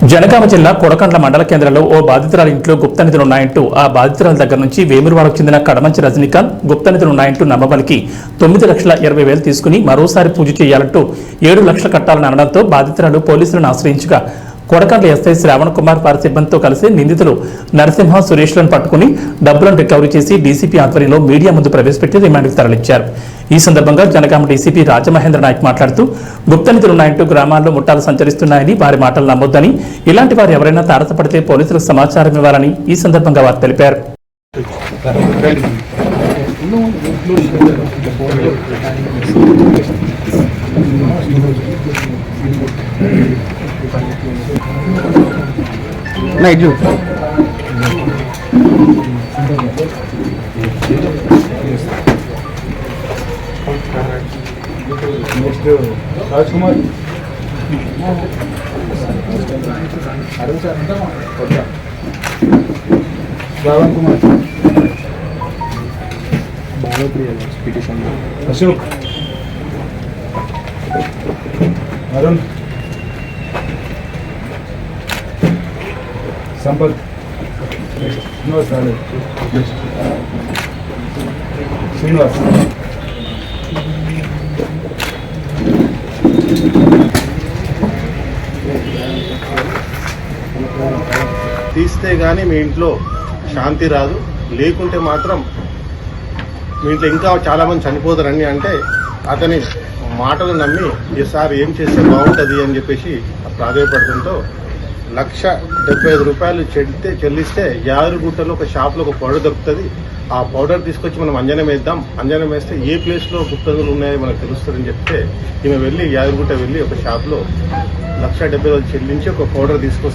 జనగామ జిల్లా కొడకండ్ల మండల కేంద్రంలో ఓ బాధితురాలి ఇంట్లో గుప్త నిధులున్నాయంటూ ఆ బాధితురాలి దగ్గర నుంచి వేమురువాడకు చెందిన కడమంచి రజనీకాంత్ గుప్త నిధులున్నాయంటూ నమ్మబలికి 9,20,000 తీసుకుని మరోసారి పూజ చేయాలంటూ 7 లక్షలు కట్టాలని అనడంతో బాధితురాలు పోలీసులను ఆశ్రయించగా కొడకండ్ల ఎస్ఐ శ్రావణ్ కుమార్ వారి సిబ్బందితో కలిసి నిందితులు నరసింహ సురేష్లను పట్టుకుని డబ్బులను రికవరీ చేసి డీసీపీ ఆధ్వర్యంలో మీడియా ముందు ప్రవేశపెట్టి రిమాండ్కు తరలించారు. ఈ సందర్భంగా జనగామ డీసీపీ రాజమహేంద్ర నాయక్ మాట్లాడుతూ గుప్త నిధులున్నాయంటూ గ్రామాల్లో ముఠాలు సంచరిస్తున్నాయని వారి మాటలు నమ్మొద్దని, ఇలాంటి వారు ఎవరైనా తారసపడితే పోలీసులకు సమాచారం ఇవ్వాలని ఈ సందర్భంగా వారు తెలిపారు. राज कुमार श्रावण कुमार अशोक अरुण संपत श्रीनिवास తీస్తే కానీ మీ ఇంట్లో శాంతి రాదు, లేకుంటే మాత్రం మీ ఇంట్లో ఇంకా చాలామంది చనిపోతారని అంటే అతని మాటలు నమ్మి ఈసారి ఏం చేస్తే బాగుంటుంది అని చెప్పేసి ప్రాధాన్యపడటంతో 1,75,000 చెల్లిస్తే యాదగిరిగుట్టలో ఒక షాప్లో ఒక పౌడర్ దొరుకుతుంది. ఆ పౌడర్ తీసుకొచ్చి మనం అంజనం వేద్దాం, అంజనం వేస్తే ఏ ప్లేస్లో గుప్తదులు ఉన్నాయో మనకు తెలుస్తుందని చెప్తే ఈమె వెళ్ళి యాదగిరిగుట్ట వెళ్ళి ఒక షాప్లో 1,70,000 చెల్లించి ఒక పౌడర్ తీసుకొస్తే